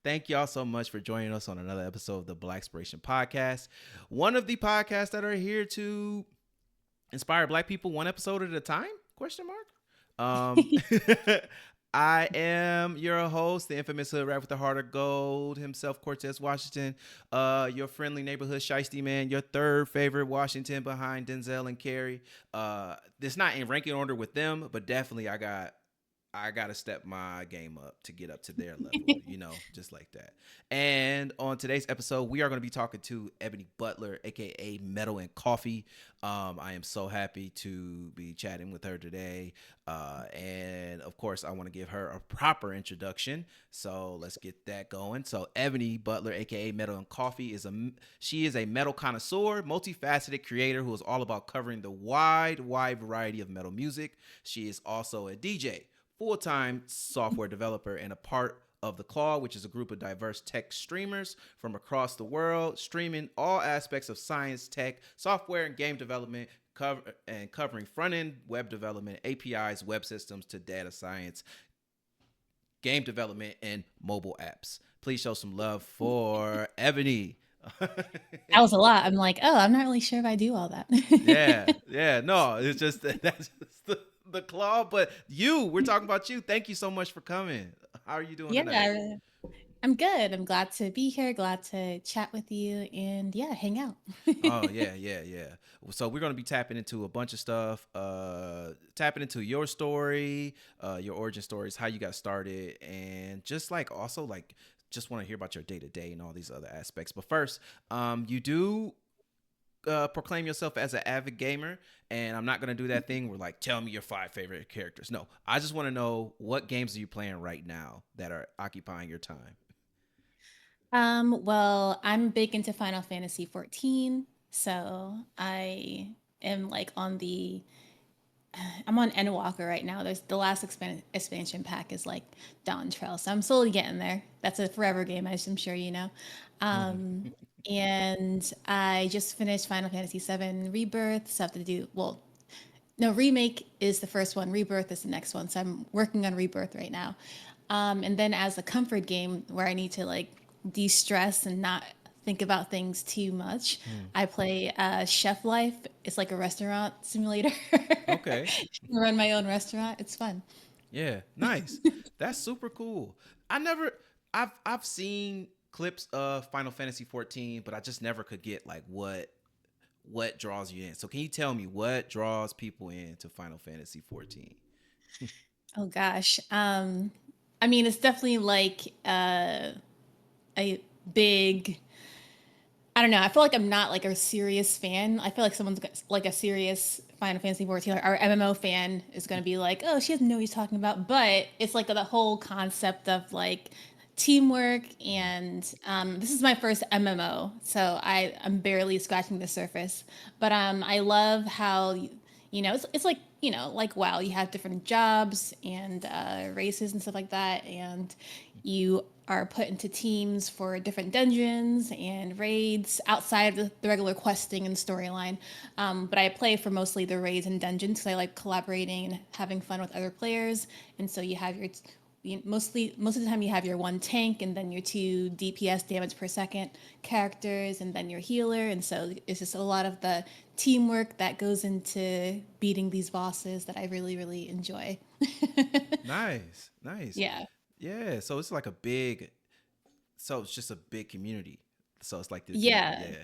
Thank y'all so much for joining us on another episode of the Blacspiration podcast. One of the podcasts that are here to inspire Black people one episode at a time? Question mark. Um, I am your host, the infamous hood rat with the heart of gold himself, Cortez Washington. Your friendly neighborhood shiesty man, your third favorite Washington behind Denzel and Carrie. It's not in ranking order with them, but definitely I got to step my game up to get up to their level, just like that. And on today's episode, we are going to be talking to Ebonie Butler, aka Metal and Coffee. I am so happy to be chatting with her today. And of course, I want to give her a proper introduction. So let's get that going. So Ebonie Butler, aka Metal and Coffee, she is a metal connoisseur, multifaceted creator who is all about covering the wide variety of metal music. She is also a DJ, full-time software developer, and a part of The Claw, which is a group of diverse tech streamers from across the world, streaming all aspects of science, tech, software, and game development, covering front-end web development, APIs, web systems to data science, game development, and mobile apps. Please show some love for Ebonie. That was a lot. I'm like, oh, I'm not really sure if I do all that. Yeah. No, it's just that's just the Claw. But we're talking about you. Thank you so much for coming. How are you doing tonight? Yeah, I'm good. I'm glad to be here, glad to chat with you and yeah, hang out. Oh yeah. So we're gonna be tapping into a bunch of stuff. Tapping into your story, your origin stories, how you got started, and just like also like just want to hear about your day to day and all these other aspects. But first, you do proclaim yourself as an avid gamer, and I'm not gonna do that thing where like tell me your 5 favorite characters. No, I just want to know what games are you playing right now that are occupying your time. Well, I'm big into Final Fantasy 14, so am like I'm on Endwalker right now. There's the last expansion pack is like Dawn Trail, so I'm slowly getting there. That's a forever game, as I'm sure you know. And I just finished Final Fantasy 7 Rebirth. So I have to do well. No, remake is the first one. Rebirth is the next one. So I'm working on Rebirth right now. And then as a comfort game where I need to like de-stress and not think about things too much, Hmm. I play Chef Life. It's like a restaurant simulator. Okay. Run my own restaurant. It's fun. Yeah, nice. That's super cool. I never I've seen clips of Final Fantasy 14, but I just never could get like what draws you in. So can you tell me what draws people into Final Fantasy 14? Oh gosh. I mean, it's definitely like a big. I don't know. I feel like I'm not like a serious fan. I feel like like a serious Final Fantasy 14 or MMO fan is going to be like, oh, she doesn't know what he's talking about. But it's like the whole concept of like teamwork, and this is my first MMO, so I'm barely scratching the surface. But I love how it's like like WoW, you have different jobs and races and stuff like that, and you are put into teams for different dungeons and raids outside of the regular questing and storyline. But I play for mostly the raids and dungeons because I like collaborating and having fun with other players. And so you have most of the time you have your one tank and then your two DPS damage per second characters and then your healer. And so it's just a lot of the teamwork that goes into beating these bosses that I really, really enjoy. Nice. Yeah. Yeah, so it's like a big so it's just a big community. So it's like this, Yeah. yeah.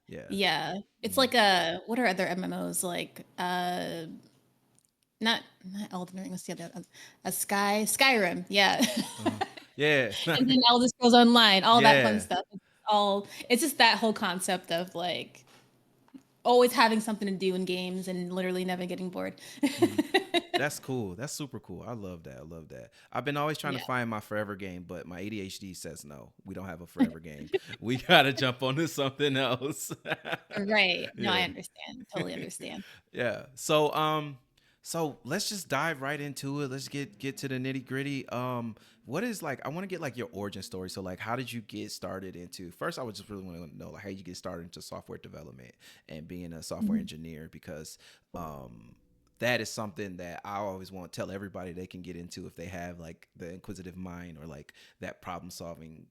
Yeah. Yeah. It's Mhm. like what are other MMOs like? Not Elden Ring, what's the other? A Skyrim, yeah. Uh-huh. Yeah. And then Elder Scrolls Online, all that fun Yeah. stuff. It's just that whole concept of like always having something to do in games and literally never getting bored. Mhm. That's cool. That's super cool. I love that. I love that. I've been always trying to Yeah. find my forever game, but my ADHD says no. We don't have a forever game. We gotta jump onto something else. Right. No, I Yeah. understand. Totally understand. Yeah. So let's just dive right into it. Let's get to the nitty gritty. What is like? I want to get like your origin story. So like, how did you get started into? First, I would just really want to know like how you get started into software development and being a software Mhm. engineer because um that is something that I always want to tell everybody they can get into if they have like the inquisitive mind or like that problem solving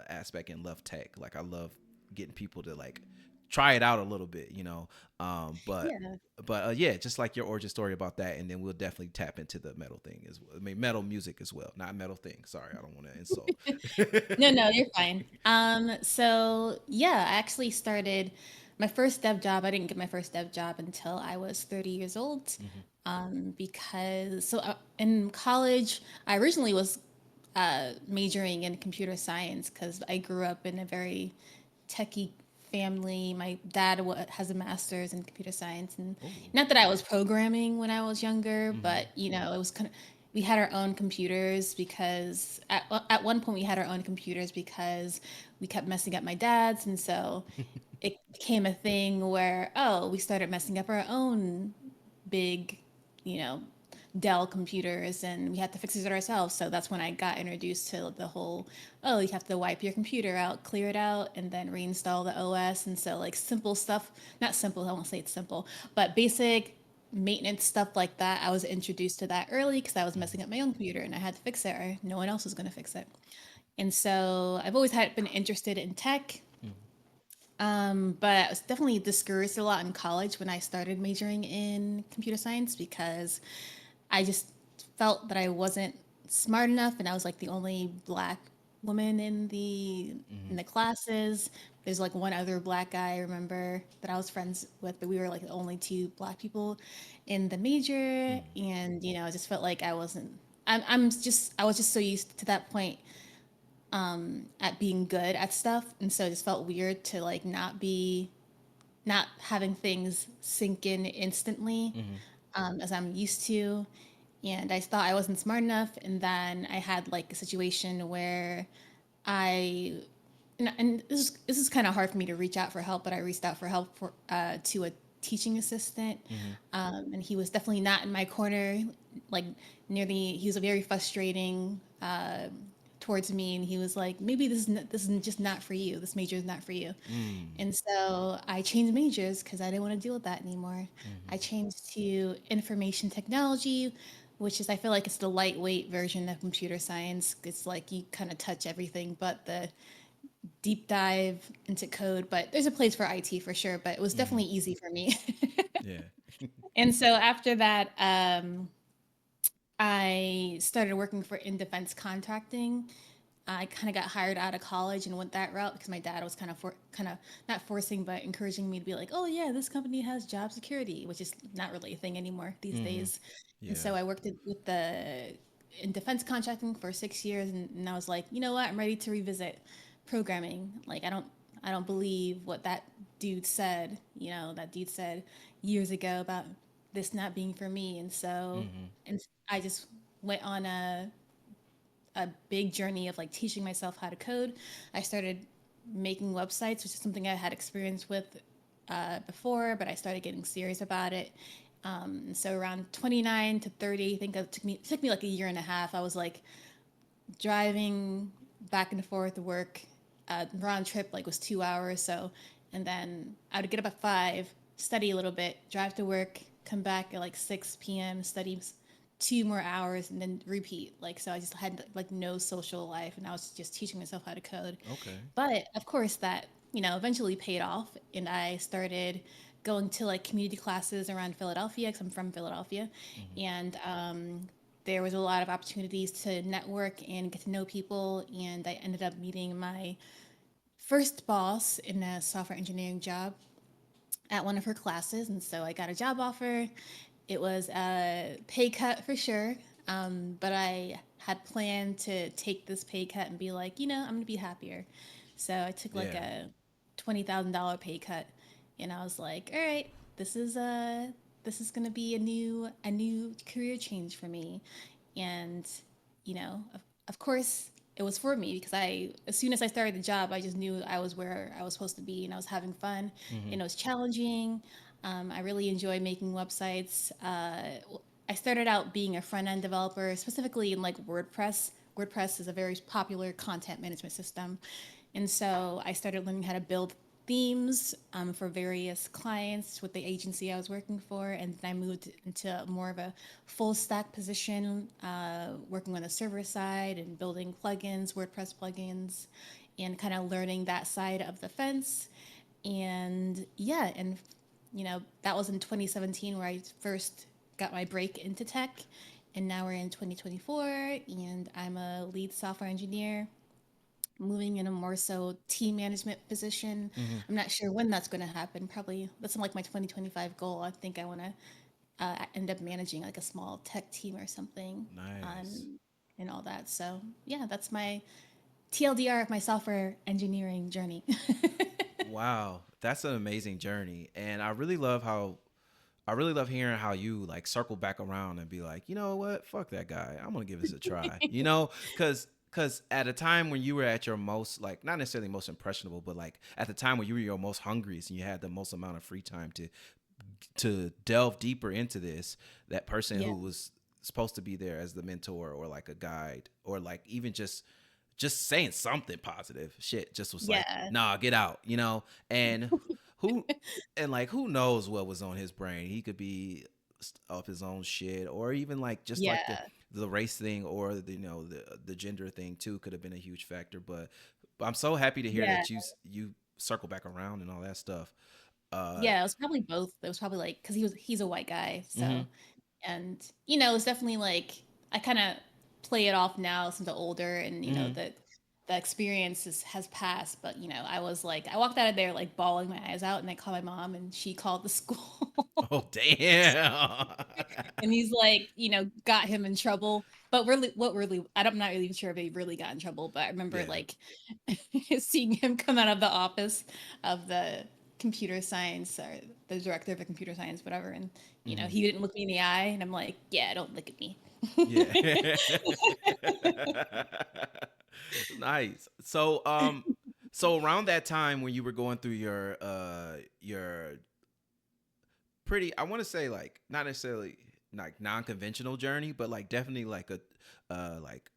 aspect and love tech. Like I love getting people to like try it out a little bit, you know. Um, but Yeah. yeah, just like your origin story about that, and then we'll definitely tap into the metal thing as well. I mean, metal music as well, not metal thing. Sorry, I don't want to insult. No, no, you're fine. So yeah, I actually started my first dev job. I didn't get my first dev job until I was 30 years old. Hmm. Because in college, I originally was majoring in computer science because I grew up in a very techie family. My dad has a master's in computer science, and Oh. not that I was programming when I was younger, Hmm. but it was kind of we had our own computers because at one point we had our own computers because we kept messing up my dad's, and so it became a thing where we started messing up our own big, you know, Dell computers and we had to fix it ourselves. So that's when I got introduced to the whole, you have to wipe your computer out, clear it out, and then reinstall the OS. And so, like, simple stuff, not simple, I won't say it's simple, but basic maintenance stuff like that. I was introduced to that early because I was messing up my own computer and I had to fix it or no one else was going to fix it. And so I've always had been interested in tech. But I was definitely discouraged a lot in college when I started majoring in computer science because I just felt that I wasn't smart enough and I was like the only black woman in Hmm. the classes. There's like one other black guy I remember that I was friends with, but we were like the only two black people in the major and I just felt like I was just so used to that point at being good at stuff and so it just felt weird to like not having things sink in instantly Hmm. as I'm used to. And I thought I wasn't smart enough. And then I had like a situation where I, and this is kind of hard for me to reach out for help, but I reached out for help to a teaching assistant. Hmm. And he was definitely not in my corner, like he was a very frustrating towards me. And he was like, maybe this is just not for you. This major is not for you. Mm. And so I changed majors because I didn't want to deal with that anymore. I Hmm. changed to information technology, which is, I feel like it's the lightweight version of computer science. It's like you kind of touch everything but the deep dive into code. But there's a place for IT for sure, but it was Hmm. definitely easy for me. Yeah. And so after that, I started working for in defense contracting. I kind of got hired out of college and went that route because my dad was kind of not forcing, but encouraging me to be like, "Oh yeah, this company has job security," which is not really a thing anymore these Hmm. days. And Yeah. so I worked with the in defense contracting for 6 years, and I was like, you know what, I'm ready to revisit programming. Like I don't believe what that dude said. That dude said years ago about this not being for me, and so Hmm. and I just went on a big journey of like teaching myself how to code. I started making websites, which is something I had experience with before, but I started getting serious about it. So around 29 to 30, I think it took me like a year and a half. I was like driving back and forth to work. Round trip like was 2 hours. So, and then I would get up at 5, study a little bit, drive to work, come back at like 6 p.m., study 2 more hours, and then repeat. Like, so I just had like no social life, and I was just teaching myself how to code. Okay. But of course, that eventually paid off, and I started going to like community classes around Philadelphia because I'm from Philadelphia, Hmm. and there was a lot of opportunities to network and get to know people, and I ended up meeting my first boss in a software engineering job at one of her classes, and so I got a job offer. It was a pay cut for sure, but I had planned to take this pay cut and be like, I'm gonna be happier. So I took like Yeah. a $20,000 pay cut, and I was like, all right, this is gonna be a new career change for me, and of course it was for me because as soon as I started the job, I just knew I was where I was supposed to be, and I was having fun, Hmm. and it was challenging. I really enjoy making websites. I started out being a front end developer, specifically in like WordPress. WordPress is a very popular content management system, and so I started learning how to build themes for various clients with the agency I was working for, and then I moved into more of a full stack position, working on the server side and building plugins, WordPress plugins, and kind of learning that side of the fence. And yeah, and that was in 2017 where I first got my break into tech, and now we're in 2024, and I'm a lead software engineer moving in a more so team management position. Hmm. I'm not sure when that's going to happen. Probably that's like my 2025 goal. I think I want to end up managing like a small tech team or something, Nice. and all that. So yeah, that's my TLDR of my software engineering journey. Wow, that's an amazing journey, and I really love hearing how you like circle back around and be like, you know what, fuck that guy, I'm gonna give this a try. You know, because at a time when you were at your most like not necessarily most impressionable, but like at the time when you were your most hungriest and you had the most amount of free time to delve deeper into this, that person Yeah, who was supposed to be there as the mentor or like a guide or like even just saying something positive shit just was like yeah, nah get out, you know. And who and like who knows what was on his brain. He could be up his own shit or even like just like yeah, the race thing or the, you know, the gender thing too could have been a huge factor. But I'm so happy to hear yeah, that you circle back around and all that stuff. uh yeah. It was probably both. It was probably like because he's a white guy, mhm, so and it's definitely like I kind of play it off now since I'm older, and mhm. that the experience has passed. But I was like, I walked out of there like bawling my eyes out, and I called my mom, and she called the school. Oh damn. And he's like, got him in trouble. But really, I'm not really sure if he really got in trouble. But I remember Yeah. like seeing him come out of the office of the computer science or the director of the computer science, whatever. And, Mhm. he didn't look me in the eye. And I'm like, yeah, don't look at me. Yeah. Nice. So around that time when you were going through your pretty, I want to say like not necessarily like non-conventional journey, but like definitely like a like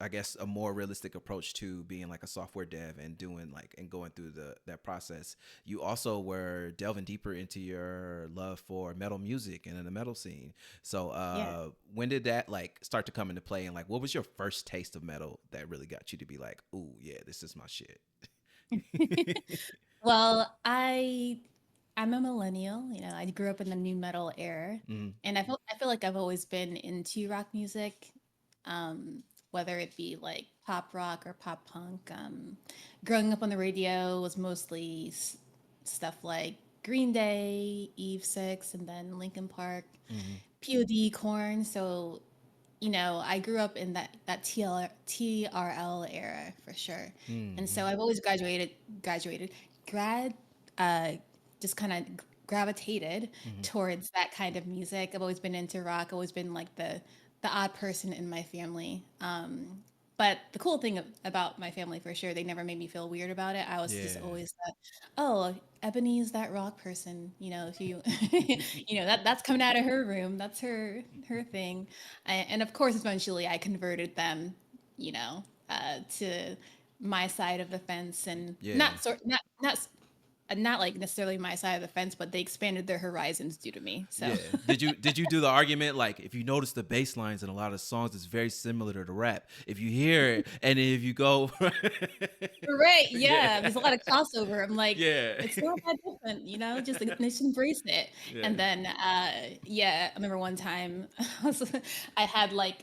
I guess a more realistic approach to being like a software dev and doing like and going through the that process. You also were delving deeper into your love for metal music and in the metal scene. So Yeah. when did that like start to come into play and like what was your first taste of metal that really got you to be like, "Ooh, yeah, this is my shit." Well, I'm a millennial. I grew up in the new metal era, Mm, and I feel like I've always been into rock music, whether it be like pop rock or pop punk. Growing up on the radio was mostly stuff like Green Day, Eve Six, and then Linkin Park, mhm. POD, Corn. So I grew up in that TRL era for sure, and so Mhm. I've always graduated, grad, uh, just kind of gravitated Mhm. towards that kind of music. I've always been into rock. Always been like the odd person in my family. But the cool thing about my family for sure, they never made me feel weird about it. I was just Yeah. always that, oh, Ebony's that rock person. If you, that's coming out of her room. That's her thing. And of course, eventually, I converted them, to my side of the fence, and Yeah. not like necessarily my side of the fence, but they expanded their horizons due to me. So, Yeah. Did you do the argument like if you notice the bass lines in a lot of songs it's very similar to the rap. If you hear it and if you go right, yeah. yeah, there's a lot of crossover. I'm like, Yeah. it's not that different, just embrace it. Yeah. And then, yeah, I remember one time I had like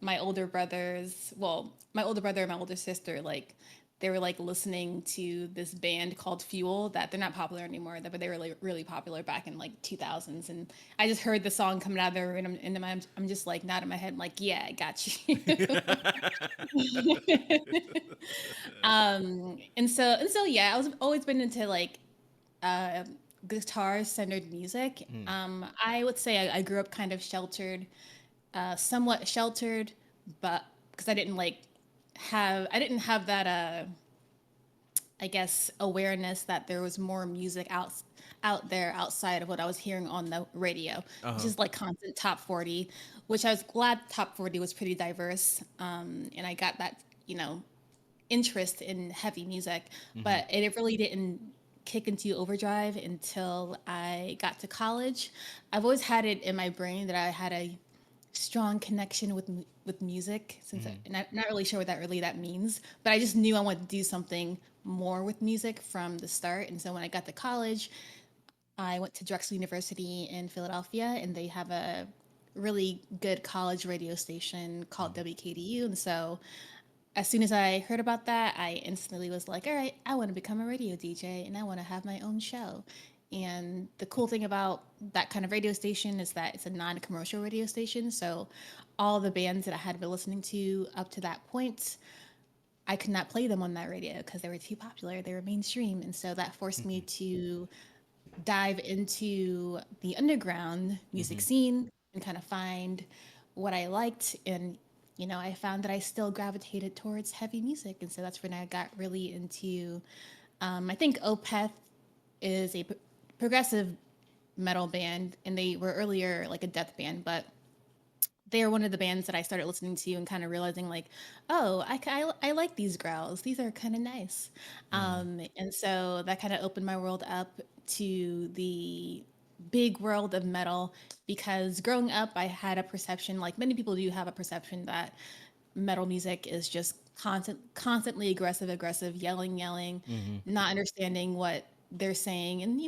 my older brother and my older sister, like they were like listening to this band called Fuel that they're not popular anymore, but they were like really popular back in like 2000s. And I just heard the song coming out of their room, and I'm just like nodding my head, like, yeah, I got you. And so yeah, I was always been into like uh guitar centered music. Mm, I would say I grew up kind of sheltered, somewhat sheltered, but because I didn't have that I guess awareness that there was more music out there outside of what I was hearing on the radio, which uh-huh. is like constant top 40, which I was glad top 40 was pretty diverse. And I got that, interest in heavy music, Mm-hmm. but it really didn't kick into overdrive until I got to college. I've always had it in my brain that I had a strong connection with music since Mm-hmm. and I'm not really sure what that means, but I just knew I wanted to do something more with music from the start. And so when I got to college, I went to Drexel University in Philadelphia, and they have a really good college radio station called WKDU. And so as soon as I heard about that, I instantly was like, all right, I want to become a radio DJ and I want to have my own show. And the cool thing about that kind of radio station is that it's a non commercial radio station. So all the bands that I had been listening to up to that point, I could not play them on that radio because they were too popular. They were mainstream. And so that forced me to dive into the underground music Mm-hmm. scene and kind of find what I liked. And, I found that I still gravitated towards heavy music. And so that's when I got really into, I think Opeth is a progressive metal band, and they were earlier like a death band, but they are one of the bands that I started listening to and kind of realizing like, oh, I like these growls. These are kind of nice. Mm-hmm. And so that kind of opened my world up to the big world of metal, because growing up, I had a perception, like many people do have a perception, that metal music is just constantly aggressive, yelling, Mm-hmm. not understanding what they're saying. And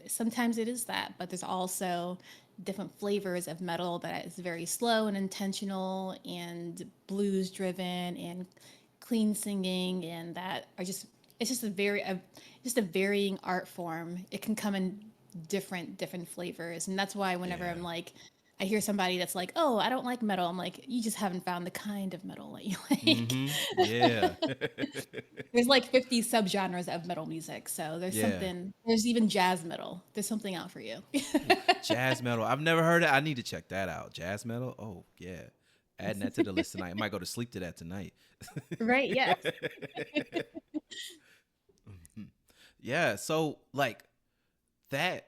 sometimes it is that, but there's also different flavors of metal that is very slow and intentional and blues driven and clean singing, and that are just it's just a varying art form. It can come in different flavors, and that's why whenever Yeah. I'm like, I hear somebody that's like, "Oh, I don't like metal," I'm like, "You just haven't found the kind of metal that you like." Mm-hmm. Yeah. There's like 50 subgenres of metal music, so Yeah. there's even jazz metal. There's something out for you. Ooh, jazz metal. I've never heard it. I need to check that out. Jazz metal. Oh yeah. Adding that to the list tonight. I might go to sleep to that tonight. Right? Yes. Mhm. Yeah. So like that,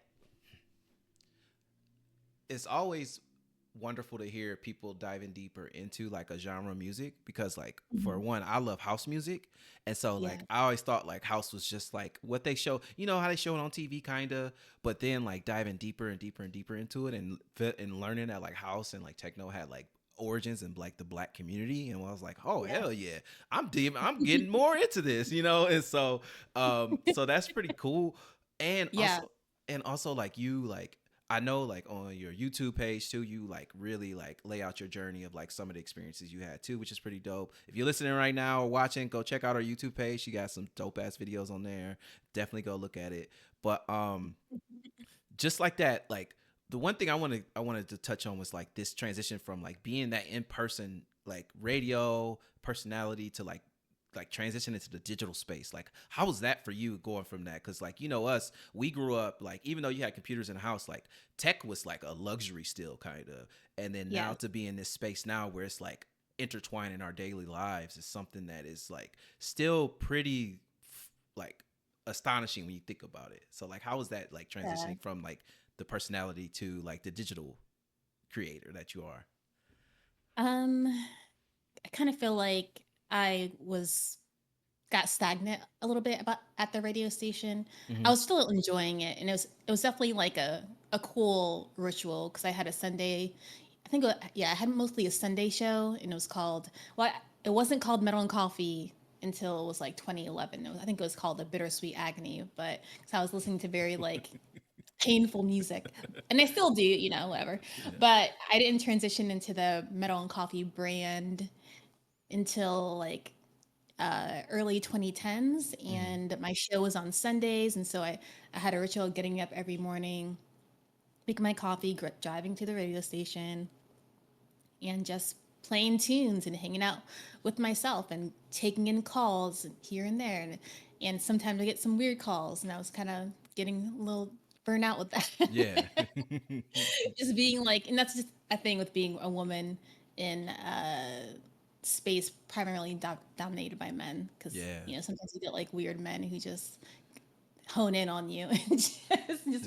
it's always wonderful to hear people diving deeper into like a genre of music, because like for Mhm. one, I love house music. And so like Yeah. I always thought like house was just like what they show, how they show it on TV kind of, but then like diving deeper and deeper and deeper into it, and learning that like house and like techno had like origins in like the black community. And I was like, oh Yeah. hell yeah, I'm deep, I'm getting more into this, and so that's pretty cool. and Yeah. also and also like you like, I know like on your YouTube page too, you like really like lay out your journey of like some of the experiences you had too, which is pretty dope. If you're listening right now or watching, go check out our YouTube page. She got some dope ass videos on there. Definitely go look at it. But just like that, like the one thing I wanted to touch on was like this transition from like being that in person like radio personality to like transition into the digital space. Like how was that for you going from that? Because like us, we grew up like, even though you had computers in the house, like tech was like a luxury still kind of. And then now Yeah. to be in this space now where it's like intertwined in our daily lives is something that is like still pretty like astonishing when you think about it. So like how was that like Yeah. transitioning from like the personality to like the digital creator that you are? Um, I kind of feel like I was got stagnant a little bit about at the radio station. I Mm-hmm. was still enjoying it, and it was definitely like a cool ritual because I had a Sunday. I think yeah, I had mostly a Sunday show, and it was called it wasn't called Metal and Coffee until it was like 2011. I think it was called The Bittersweet Agony, but because I was listening to very like painful music, and I still do, whatever. Yeah. But I didn't transition into the Metal and Coffee brand until like early 2010s, Mm-hmm. and my show was on Sundays, and so I had a ritual of getting up every morning, making my coffee, driving to the radio station, and just playing tunes and hanging out with myself and taking in calls here and there, and sometimes I get some weird calls, and I was kind of getting a little burnout with that. Yeah. Just being like, and that's just a thing with being a woman in space primarily dominated by men, because Yeah. sometimes you get like weird men who just hone in on you and just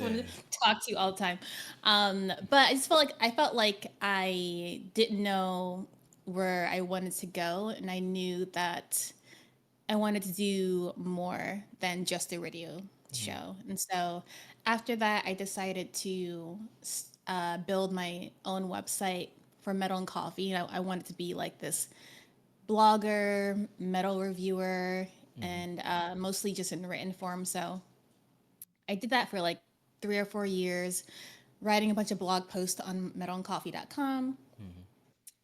want to Yeah. talk to you all the time. But I felt like I didn't know where I wanted to go, and I knew that I wanted to do more than just a radio Mm-hmm. show. And so after that, I decided to build my own website for Metal and Coffee. I wanted to be like this blogger, metal reviewer, Mm-hmm. and mostly just in written form. So I did that for like 3 or 4 years, writing a bunch of blog posts on metalandcoffee.com. Mm-hmm.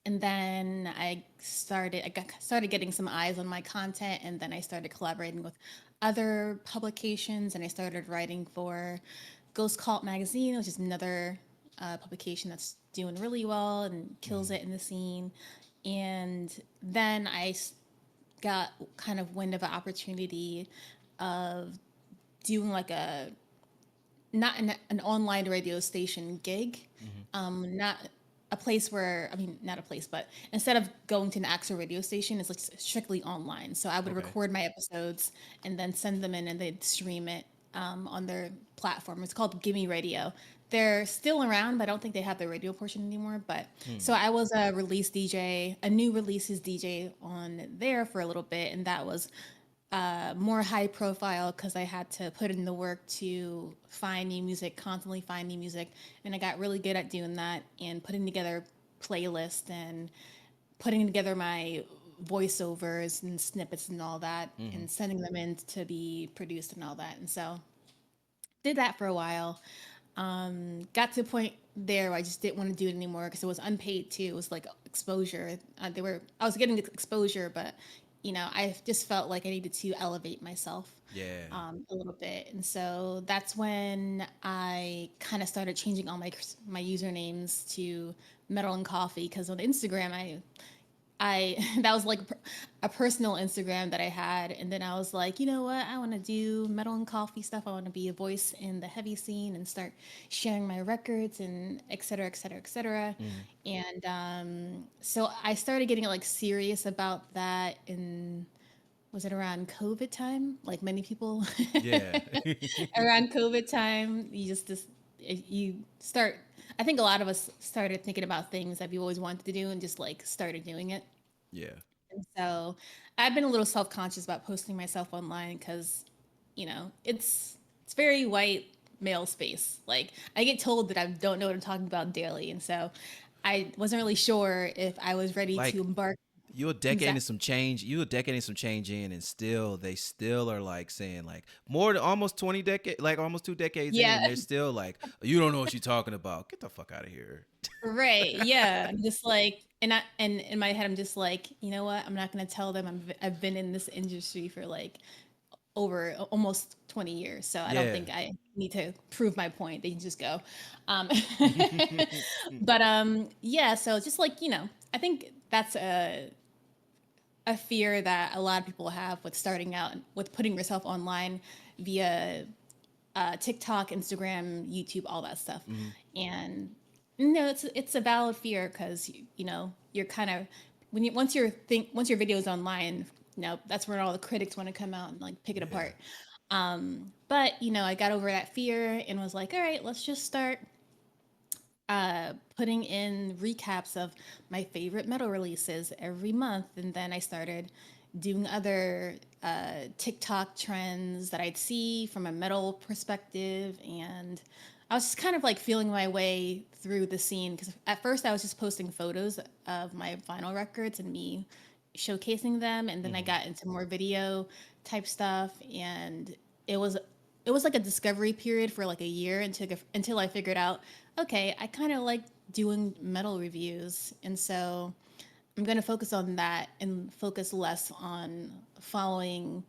And then started getting some eyes on my content, and then I started collaborating with other publications, and I started writing for Ghost Cult magazine, which is another publication that's doing really well and kills it in the scene. And then got kind of wind of an opportunity of doing like a not an online radio station gig, Mm-hmm. not a place where, I mean, not a place, but instead of going to an actual radio station, it's like strictly online. So I would Okay. record my episodes and then send them in, and they'd stream it on their platform. It's called Gimme Radio. They're still around, but I don't think they have the radio portion anymore. But so Hmm. I was a release DJ, a new releases DJ on there for a little bit, and that was more high profile because I had to put in the work to find new music, constantly find new music. And I got really good at doing that and putting together playlists and putting together my voiceovers and snippets and all that Mm-hmm. and sending them in to be produced and all that. And so did that for a while. Got to a point there where I just didn't want to do it anymore because it was unpaid too. It was like exposure. I was getting exposure, but I just felt like I needed to elevate myself Yeah. a little bit, and so that's when I kind of started changing all my usernames to Metal and Coffee because on Instagram I that was like a personal Instagram that I had, and then I was like, you know what? I want to do Metal and Coffee stuff. I want to be a voice in the heavy scene and start sharing my records and et cetera, et cetera, et cetera. Mm-hmm. And so I started getting like serious about that in was it around COVID time? Like many people Yeah. around COVID time, you start. I think a lot of us started thinking about things that we always wanted to do and just like started doing it. Yeah. And so I've been a little self conscious about posting myself online because, it's very white male space. Like I get told that I don't know what I'm talking about daily, and so I wasn't really sure if I was ready to Like embark. you a decade and Exactly. some change. You a decade and some change in, and still they still are like saying like more than almost 20 decade, like almost 2 decades in, Yeah. and they're still like you don't know what you're talking about. Get the fuck out of here. Right. Yeah. I'm just like, and in my head, I'm just like, you know what? I'm not gonna tell them I've been in this industry for like over almost 20 years, so I don't Yeah. think I need to prove my point. They can just go. Um, but yeah. So just like I think that's a fear that a lot of people have with starting out with putting yourself online via TikTok, Instagram, YouTube, all that stuff. Hmm. And no, it's a valid fear because you're kind of once your video is online, that's when all the critics want to come out and like pick it Yeah. apart. But I got over that fear and was like, all right, let's just start putting in recaps of my favorite metal releases every month. And then I started doing other TikTok trends that I'd see from a metal perspective. And I was just kind of like feeling my way through the scene because at first I was just posting photos of my vinyl records and me showcasing them. And then I Hmm. got into more video type stuff. And it was it was like a discovery period for like a year until I figured out, okay, I kind of like doing metal reviews, and so I'm going to focus on that and focus less on following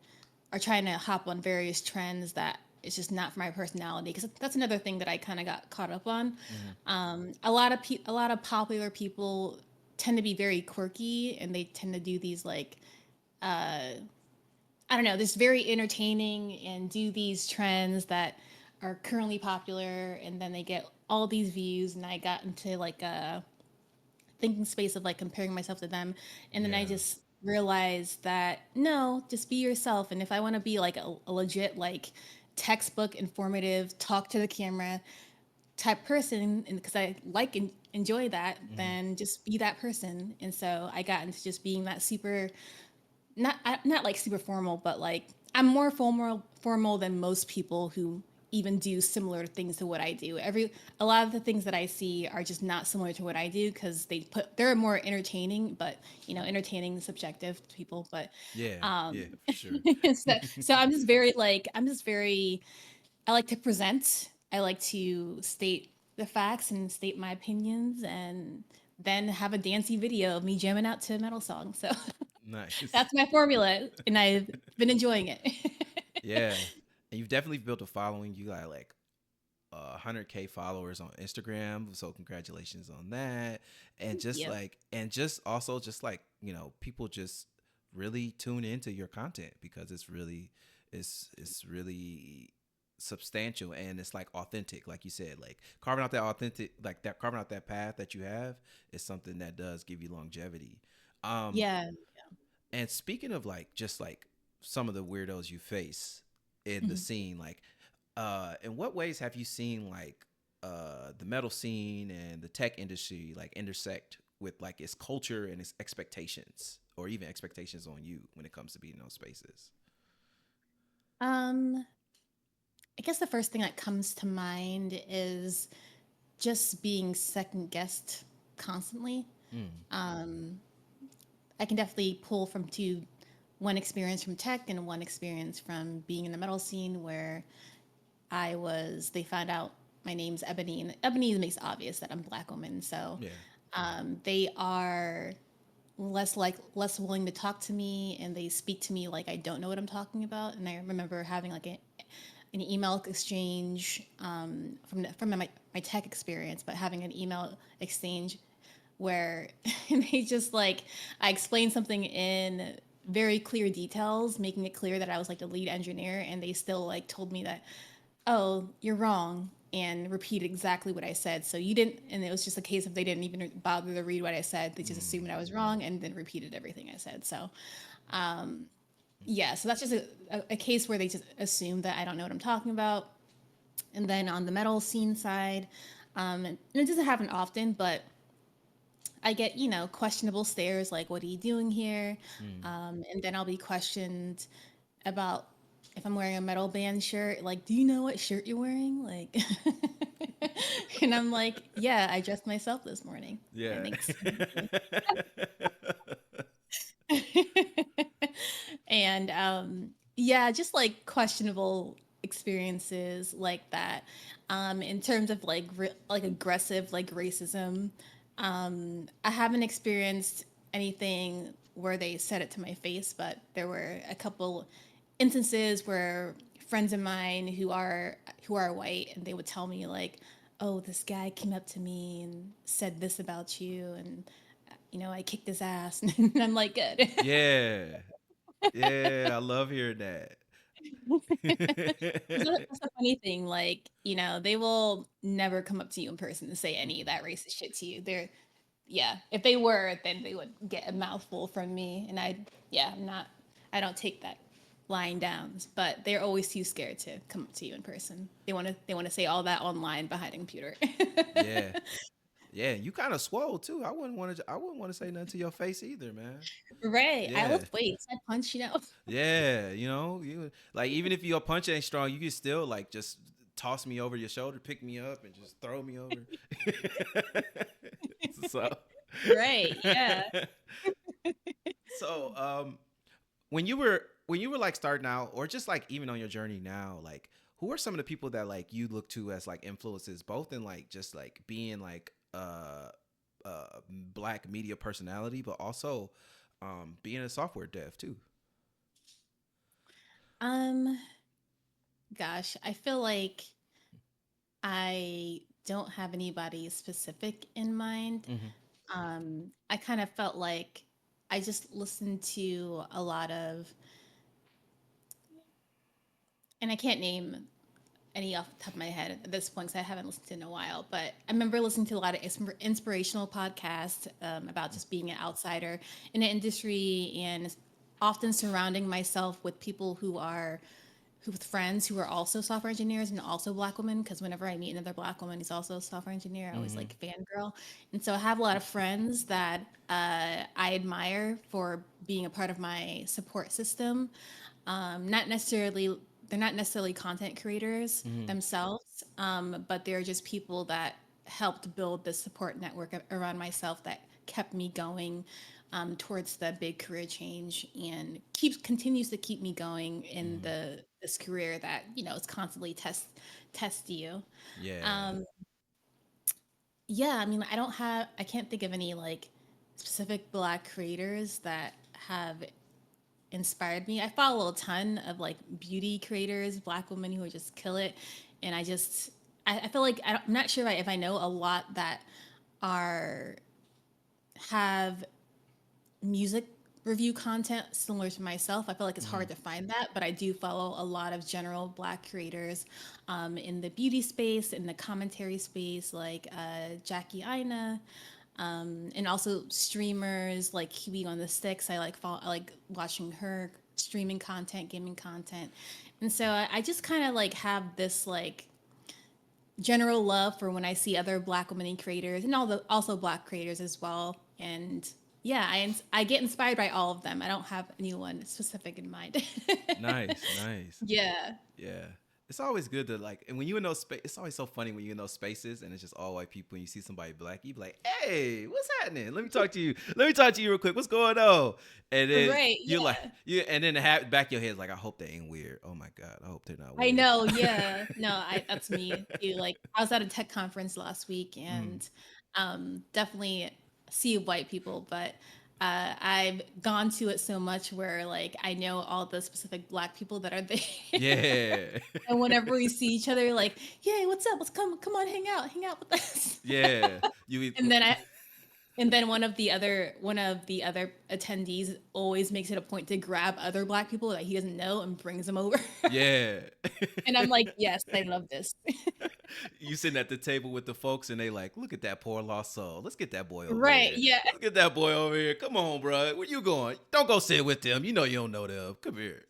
or trying to hop on various trends that it's just not for my personality because that's another thing that I kind of got caught up on. Hmm. A lot of popular people tend to be very quirky and they tend to do these like I don't know, this very entertaining and do these trends that are currently popular and then they get all these views and I got into like a thinking space of like comparing myself to them and then I Yeah. just realized that no, just be yourself and if I want to be like a legit like textbook informative talk to the camera type person and because I like and enjoy that Hmm. then just be that person and so I got into just being that super not like super formal, but like I'm more formal than most people who even do similar things to what I do. A lot of the things that I see are just not similar to what I do because they're more entertaining, but entertaining is subjective to people. But Yeah, um yeah, for sure. so I'm just very I like to present. I like to state the facts and state my opinions and then have a dancey video of me jamming out to a metal song. So Nice. that's my formula, and I've been enjoying it. Yeah, and you've definitely built a following. You got like 100K followers on Instagram, so congratulations on that. And just Yep. like, and just also just like people just really tune into your content because it's really substantial and it's like authentic, like you said, like carving out that authentic, like that carving out that path that you have is something that does give you longevity. Um, Yeah. and speaking of like just like some of the weirdos you face in the Mhm. scene, like in what ways have you seen like the metal scene and the tech industry like intersect with like its culture and its expectations or even expectations on you when it comes to being in those spaces? Um, I guess the first thing that comes to mind is just being second guessed constantly. Mm. Um, I can definitely pull from one experience from tech and one experience from being in the metal scene where they found out my name's Ebony, and Ebony makes obvious that I'm a Black woman. So Yeah. they are less willing to talk to me, and they speak to me like I don't know what I'm talking about. And I remember having like an email exchange from my tech experience, but having an email exchange where they just like I explained something in very clear details, making it clear that I was like the lead engineer, and they still like told me that, oh, you're wrong, and repeat exactly what I said. So you didn't, and it was just a case of they didn't even bother to read what I said. They just Mm. assumed I was wrong and then repeated everything I said. So, yeah, so that's just a case where they just assume that I don't know what I'm talking about. And then on the metal scene side, and it doesn't happen often, but I get, questionable stares like, what are you doing here? Mm. And then I'll be questioned about if I'm wearing a metal band shirt, like, do you know what shirt you're wearing? Like, and I'm like, yeah, I dressed myself this morning. And Yeah. thanks. And yeah, just like questionable experiences like that. In terms of like aggressive like racism, I haven't experienced anything where they said it to my face, but there were a couple instances where friends of mine who are white, and they would tell me like, oh, this guy came up to me and said this about you, and I kicked his ass. And I'm like, good. Yeah. Yeah, I love hearing that. That's the funny thing. Like, they will never come up to you in person and say any of that racist shit to you. Yeah, if they were, then they would get a mouthful from me. And yeah, I don't take that lying down. But they're always too scared to come up to you in person. They want to say all that online behind a computer. Yeah. Yeah, you kind of swole too. I wouldn't want to say nothing to your face either, man. Right. I Yeah. lift weights. I punch. Yeah, you like even if your punch ain't strong, you can still like just toss me over your shoulder, pick me up, and just throw me over. so, Right. Yeah. so when you were like starting out, or just like even on your journey now, like who are some of the people that like you look to as like influences, both in like just like being like black media personality, but also being a software dev too. Um, Gosh, I feel like I don't have anybody specific in mind. Mm-hmm. I kind of felt like I just listened to a lot of, and I can't name any off the top of my head at this point because I haven't listened to in a while, but I remember listening to a lot of inspirational podcasts about just being an outsider in the industry and often surrounding myself with people who are with friends who are also software engineers and also Black women. Because whenever I meet another Black woman who's also a software engineer, I always Mm-hmm. like fangirl. And so I have a lot of friends that I admire for being a part of my support system. Not necessarily, they're not necessarily content creators Mm-hmm. themselves, but they're just people that helped build the support network around myself that kept me going towards the big career change and keeps continues to keep me going in Mm-hmm. the this career that is constantly test you. Yeah. Um, yeah, I mean, I can't think of any like specific Black creators that have inspired me. I follow a ton of like beauty creators, Black women who just kill it, and I feel like I'm not sure if I know a lot that are have music review content similar to myself. I feel like it's Mm-hmm. hard to find that, but I do follow a lot of general Black creators in the beauty space, in the commentary space, like Jackie Aina, and also streamers like Kiwi on the Sticks. I like watching her streaming content, gaming content, and so I just kind of like have this like general love for when I see other Black women creators and all the also Black creators as well. And yeah, I get inspired by all of them. I don't have anyone specific in mind. Nice, nice. Yeah. Yeah. It's always good to like, and when you in those space, it's always so funny when you in those spaces and it's just all white people and you see somebody black, you be like, "Hey, what's happening? Let me talk to you. Let me talk to you real quick. What's going on?" And then Right. you're like, Yeah. you, and then the back of your head is like, "I hope they ain't weird. Oh my god, I hope they're not I weird." know. Yeah. No, that's me too. Like I was at a tech conference last week Mm. and definitely see white people, but I've gone to it so much where like I know all the specific Black people that are there. Yeah, And whenever we see each other, like, "Yay, what's up? Let's come on, hang out with us." yeah. You, And then I, and then one of the other attendees always makes it a point to grab other Black people that he doesn't know and brings them over. yeah. And I'm like, yes, I love this. You sitting at the table with the folks and they like, look at that poor lost soul. Let's get that boy over Right? here. Yeah. Look at that boy over here. Come on, bro. Where you going? Don't go sit with them. You know you don't know them. Come here.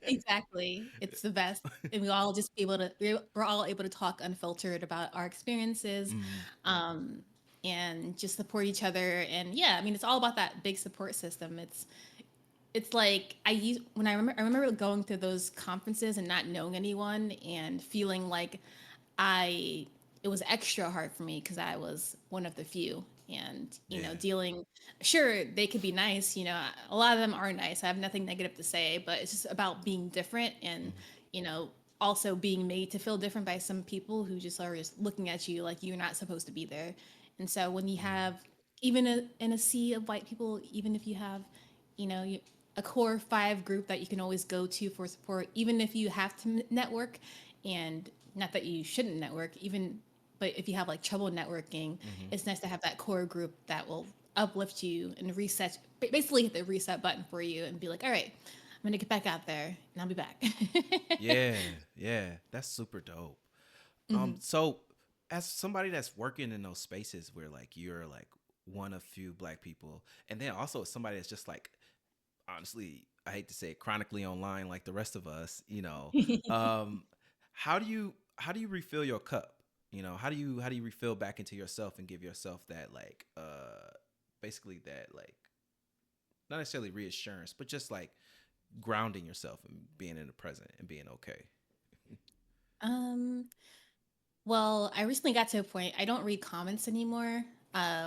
Exactly. It's the best. And we're all able to talk unfiltered about our experiences, Mm, um, and just support each other. And yeah, I mean, it's all about that big support system. It's like I remember going through those conferences and not knowing anyone and feeling like I it was extra hard for me because I was one of the few. And yeah. dealing, sure, they could be nice, a lot of them are nice, I have nothing negative to say, but it's just about being different and Mm, you know also being made to feel different by some people who just are just looking at you like you're not supposed to be there. And so when you mm, have even in a sea of white people, even if you have a core five group that you can always go to for support, even if you have to network, and not that you shouldn't network, even but if you have like trouble networking, mhm. it's nice to have that core group that will uplift you and reset, basically hit the reset button for you and be like, all right, I'm gonna get back out there and I'll be back. Yeah, yeah. That's super dope. Hmm. So as somebody that's working in those spaces where like you're like one of few black people, and then also somebody that's just like honestly, I hate to say it, chronically online like the rest of us, um, how do you refill your cup? How do you refill back into yourself and give yourself that like basically that like not necessarily reassurance, but just like grounding yourself and being in the present and being okay. um, well, I recently got to a point I don't read comments anymore.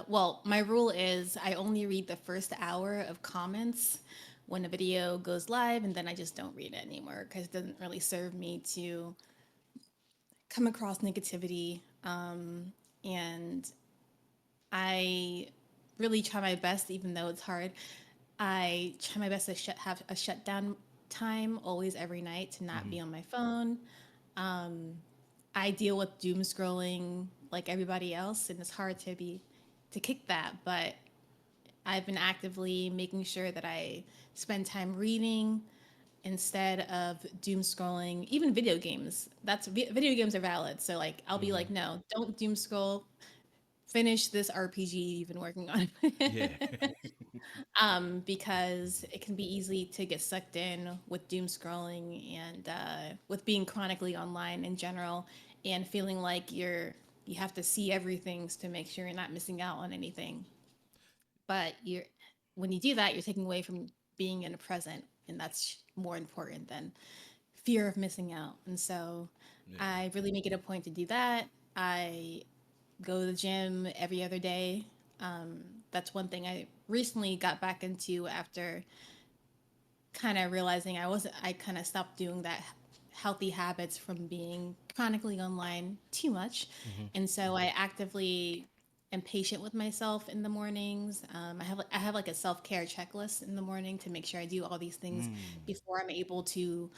Well, my rule is I only read the first hour of comments when a video goes live, and then I just don't read it anymore because it doesn't really serve me to come across negativity. And I really try my best, even though it's hard. I try my best to have a shutdown time always every night to not Mm-hmm. be on my phone. I deal with doom scrolling like everybody else, and it's hard to kick that. But I've been actively making sure that I spend time reading instead of doom scrolling. Even video games. Video games are valid. So like I'll be Mm-hmm. like, no, don't doom scroll finish this RPG you've been working on. Yeah. Because it can be easy to get sucked in with doom scrolling and with being chronically online in general and feeling like you have to see everything to make sure you're not missing out on anything. But you're when you do that, you're taking away from being in the present, and that's more important than fear of missing out. And so Yeah. I really make it a point to do that. I go to the gym every other day. That's one thing I recently got back into after kind of realizing I kind of stopped doing that healthy habits from being chronically online too much. Hmm. And so I actively am patient with myself in the mornings. I have like a self-care checklist in the morning to make sure I do all these things Mm. before I'm able to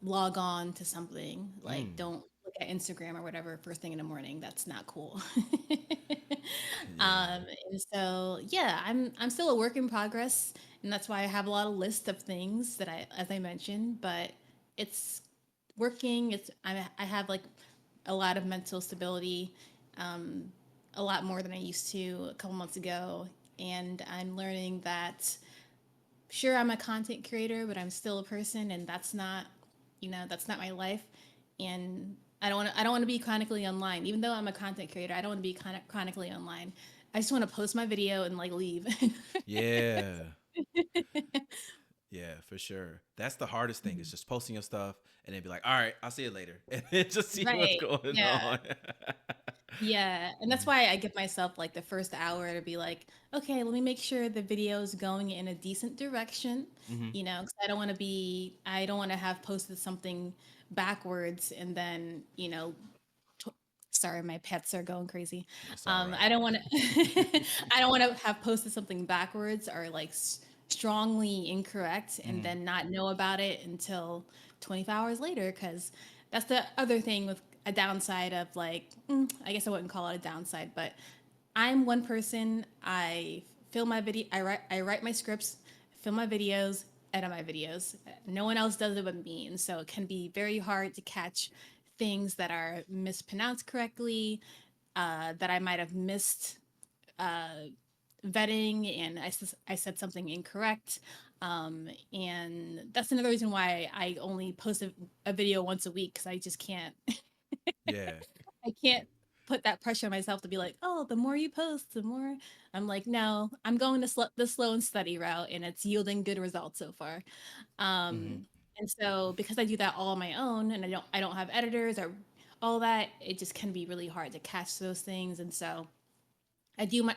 log on to something. Like, Mm. don't look at Instagram or whatever first thing in the morning. That's not cool. Yeah. And so yeah, I'm still a work in progress, and that's why I have a lot of lists of things that as I mentioned, but it's working. I have like a lot of mental stability, um, a lot more than I used to a couple months ago, and I'm learning that sure I'm a content creator, but I'm still a person, and that's not my life, and I don't want to be chronically online. Even though I'm a content creator, I don't want to be chronically online. I just want to post my video and like leave. Yeah. Yeah, for sure. That's the hardest thing is just posting your stuff and then be like, all right, I'll see you later. And then just see what's Right. going Yeah. on. Yeah. And that's Mhm. why I give myself like the first hour to be like, okay, let me make sure the video is going in a decent direction, Mhm. 'cause I don't want to have posted something backwards and then, t- sorry, my pets are going crazy. It's all I right. don't want to, I don't want to have posted something backwards or like strongly incorrect and Mhm. then not know about it until 24 hours later. Cause that's the other thing with a downside of like, I guess I wouldn't call it a downside, but I'm one person. I film my video. I write my scripts, film my videos, edit my videos. No one else does it but me, and so it can be very hard to catch things that are mispronounced correctly, that I might have missed vetting, and I said something incorrect. And that's another reason why I only post a video once a week because I just can't Yeah. I can't put that pressure on myself to be like, oh, the more you post, the more. I'm like, no, I'm going the slow and steady route, and it's yielding good results so far. Mhm. And so because I do that all on my own, and I don't have editors or all that, it just can be really hard to catch those things. And so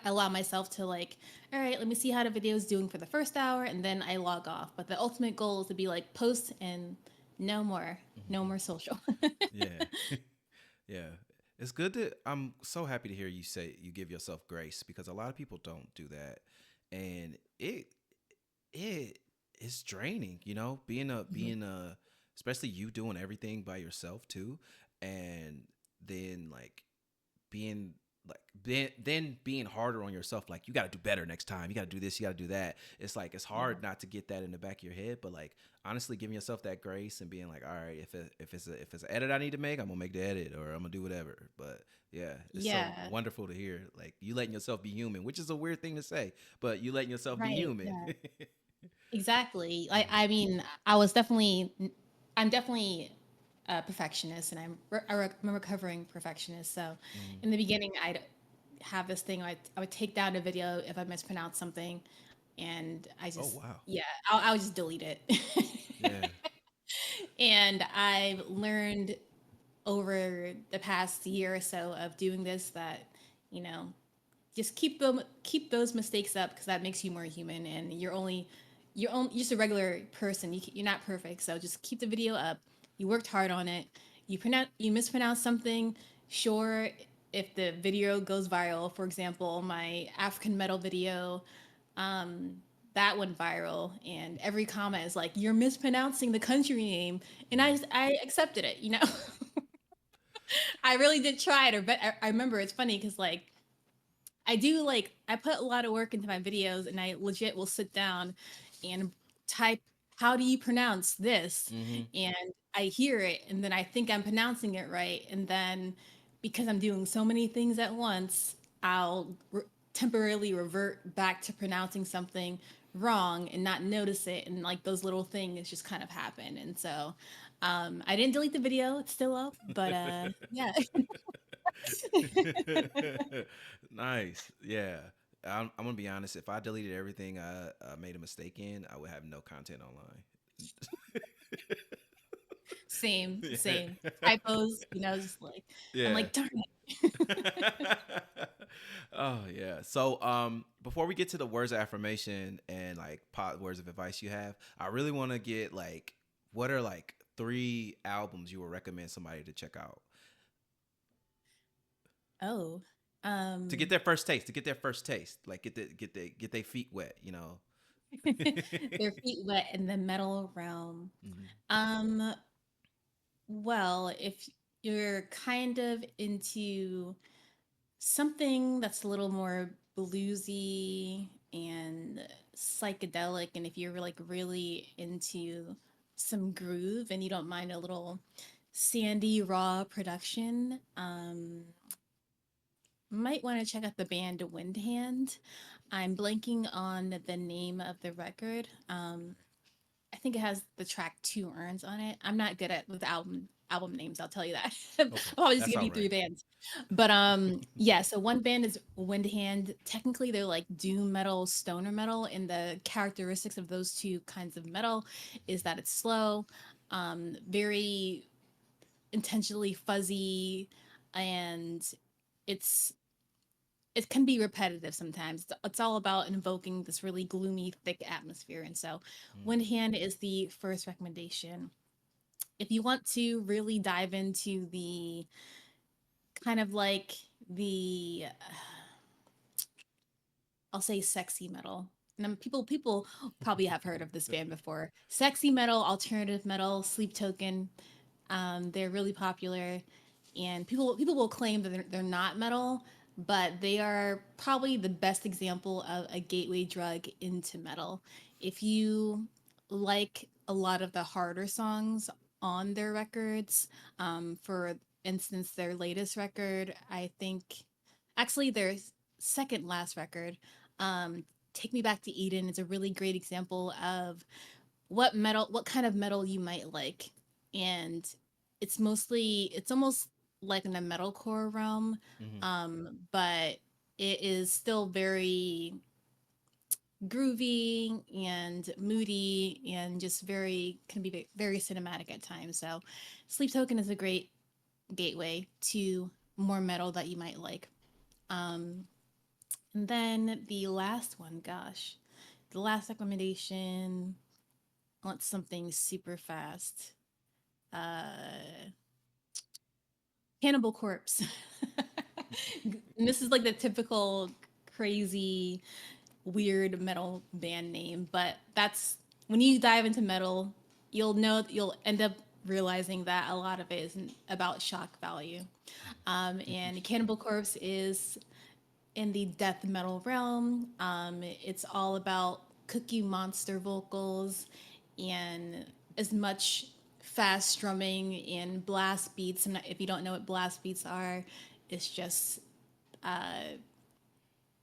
allow myself to like, all right, let me see how the video is doing for the first hour, and then I log off. But the ultimate goal is to be like post and no more, no Mhm. more social. Yeah. Yeah. It's good to I'm so happy to hear you say you give yourself grace because a lot of people don't do that. And it is draining, being a especially you doing everything by yourself too. And then like being then being harder on yourself, like you got to do better next time, you got to do this, you got to do that. It's like it's Yeah. hard not to get that in the back of your head, but like honestly giving yourself that grace and being like, all right, if it's an edit I need to make, I'm gonna make the edit or I'm gonna do whatever. But yeah, it's so Yeah. wonderful to hear like you letting yourself be human, which is a weird thing to say, but you letting yourself be Right. human. Yeah. Exactly. Mhm. I mean, I'm definitely a perfectionist, and I'm a recovering perfectionist. So, Mhm. in the beginning, I'd have this thing. I would take down a video if I mispronounced something, and Oh wow. yeah, I would just delete it. Yeah. And I've learned over the past year or so of doing this that, you know, just keep those mistakes up because that makes you more human, and you're just a regular person. You're not perfect, so just keep the video up. You worked hard on it. You mispronounce something. Sure, if the video goes viral, for example, my African metal video, that went viral, and every comment is like, "You're mispronouncing the country name," and Mhm. I accepted it. I really did try it, but I remember it's funny because like I put a lot of work into my videos, and I legit will sit down and type, how do you pronounce this? Mhm. And I hear it, and then I think I'm pronouncing it right, and then because I'm doing so many things at once, I'll temporarily revert back to pronouncing something wrong and not notice it, and like those little things just kind of happen. And so I didn't delete the video, it's still up, but yeah. Nice. Yeah. I'm gonna be honest. If I deleted everything I made a mistake in, I would have no content online. Same, Yeah. same. Typos, just like I'm Yeah. like, darn it. Oh yeah. So before we get to the words of affirmation and like words of advice you have, I really want to get like what are like 3 albums you would recommend somebody to check out Oh, to get um, their first taste, to get their first taste, like get their feet wet, you know. their feet wet in the metal realm. Mhm. Um, well, if you're kind of into something that's a little more bluesy and psychedelic, and if you're like really into some groove and you don't mind a little sandy raw production, might want to check out the band Windhand. I'm blanking on the name of the record. I think it has the track Two Urns on it. I'm not good at with album names, I'll tell you that. I'll Okay, probably just that's give all you three right. bands. But yeah, so one band is Windhand. Technically they're like doom metal, stoner metal, and the characteristics of those two kinds of metal is that it's slow, very intentionally fuzzy, and it's it can be repetitive sometimes. It's all about invoking this really gloomy, thick atmosphere. And so, Mm. Windhand is the first recommendation. If you want to really dive into the kind of like the, I'll say sexy metal. And people probably have heard of this band before. Sexy metal, alternative metal, Sleep Token. They're really popular, and people will claim that they're not metal, but they are probably the best example of a gateway drug into metal. If you like a lot of the harder songs on their records, for instance, their latest record, I think, actually their second last record, um, "Take Me Back to Eden" is a really great example of what kind of metal you might like. And it's almost like in the metalcore realm, Hmm. but it is still very groovy and moody and just very can be very cinematic at times. So Sleep Token is a great gateway to more metal that you might like. um and then the last one, gosh, the last recommendation, I want something super fast. uh Cannibal Corpse. And this is like the typical crazy weird metal band name, but that's when you dive into metal, you'll end up realizing that a lot of it isn't about shock value. And Cannibal Corpse is in the death metal realm. It's all about Cookie Monster vocals and as much fast strumming and blast beats. And if you don't know what blast beats are, it's just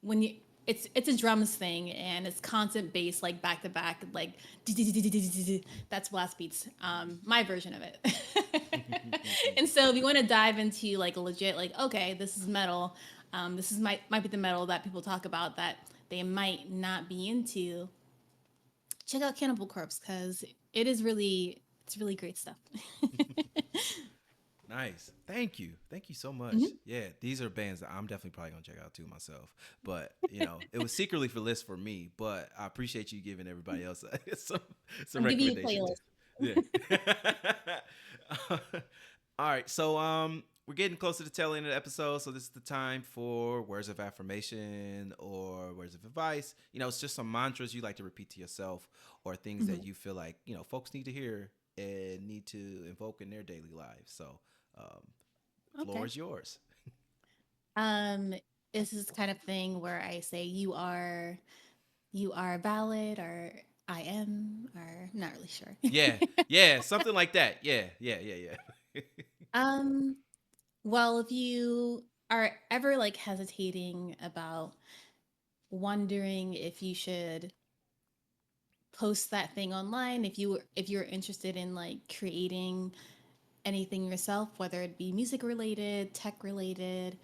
when you it's a drums thing, and it's constant bass like back to back, like that's blast beats. My version of it. And so if you want to dive into like a legit, like, okay, this is metal, this is might be the metal that people talk about that they might not be into, check out Cannibal Corpse, because it's really great stuff. Nice. Thank you. Thank you so much. Mhm. Yeah, these are bands that I'm definitely probably gonna check out too myself. But you know, it was secretly for list for me. But I appreciate you giving everybody else some some I'm giving you a recommendations too. playlist. Yeah. All right. So we're getting close to the tail end of the episode. So this is the time for words of affirmation or words of advice. You know, it's just some mantras you like to repeat to yourself or things that Mhm. you feel like folks need to hear and need to invoke in their daily lives. So um, floor Okay. is yours. Um, this is kind of thing where I say you are valid, or I am, or not really sure. Yeah, yeah, something like that. Yeah, yeah, yeah, yeah. um, well, if you are ever like hesitating about wondering if you should post that thing online, if you're interested in like creating anything yourself, whether it be music related, tech related,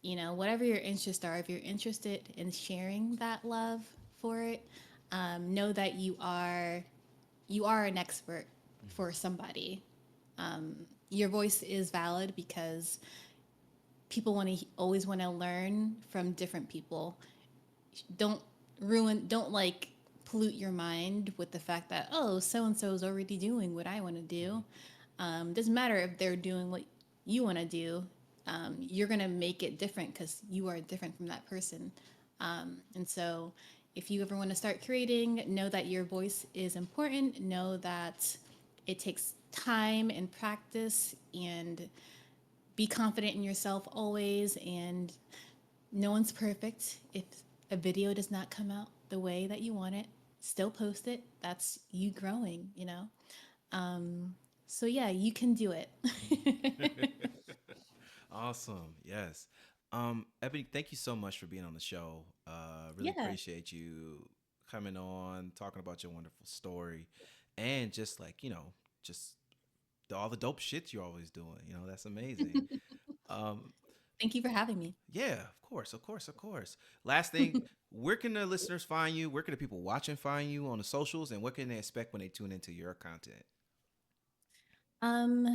whatever your interests are, if you're interested in sharing that love for it, know that you are an expert for somebody. Your voice is valid because people always want to learn from different people. Don't like pollute your mind with the fact that, oh, so and so is already doing what I want to do. Doesn't matter if they're doing what you want to do. You're gonna make it different because you are different from that person. And so, if you ever want to start creating, know that your voice is important. Know that it takes time and practice, and be confident in yourself always. And no one's perfect. If a video does not come out the way that you want it, still post it. That's you growing. So yeah, you can do it. Awesome. Yes. Ebony, thank you so much for being on the show. Really Yeah. appreciate you coming on, talking about your wonderful story, and just like just all the dope shit you're always doing. That's amazing. Um, Thank you for having me. yeah, of course, of course, of course. Last thing, where can the listeners find you? Where can the people watching find you on the socials, and what can they expect when they tune into your content? Um,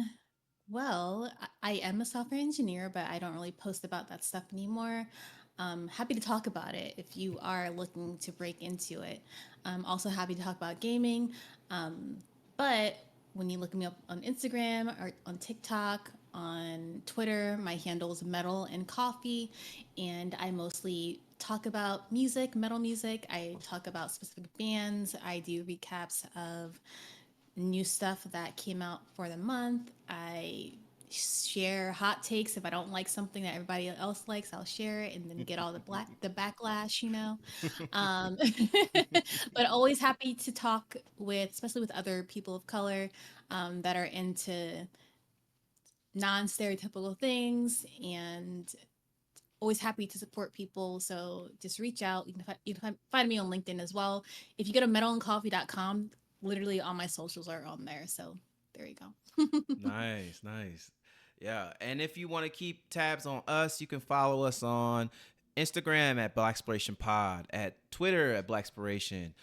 well, I am a software engineer, but I don't really post about that stuff anymore. Happy to talk about it if you are looking to break into it. Also happy to talk about gaming. But when you look me up on Instagram or on TikTok, on Twitter, my handle is Metal and Coffee, and I mostly talk about music, metal music. I talk about specific bands. I do recaps of new stuff that came out for the month. I share hot takes. If I don't like something that everybody else likes, I'll share it and then get all the backlash. Um, but always happy to talk with, especially with other people of color that are into non-stereotypical things, and always happy to support people. So just reach out. You can find me on LinkedIn as well. If you go to metalandcoffee.com, literally all my socials are on there. So there you go. Nice, nice. Yeah. And if you want to keep tabs on us, you can follow us on Instagram at Blacspiration Pod, at Twitter at Blacspiration,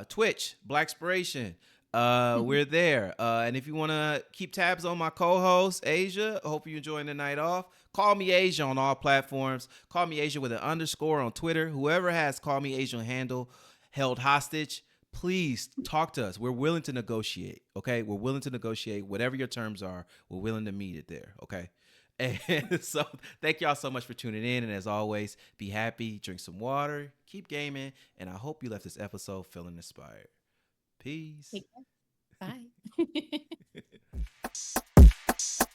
Twitch, Blacspiration. We're there. And if you want to keep tabs on my co-host, Asia, hope you're enjoying the night off. Call me Asia on all platforms. Call me Asia with an underscore on Twitter. Whoever has Call Me Asia handle held hostage, please talk to us. We're willing to negotiate. Okay, we're willing to negotiate whatever your terms are. We're willing to meet it there. Okay. And so thank y'all so much for tuning in. And as always, be happy, drink some water, keep gaming, and I hope you left this episode feeling inspired. Peace. Take care. Bye.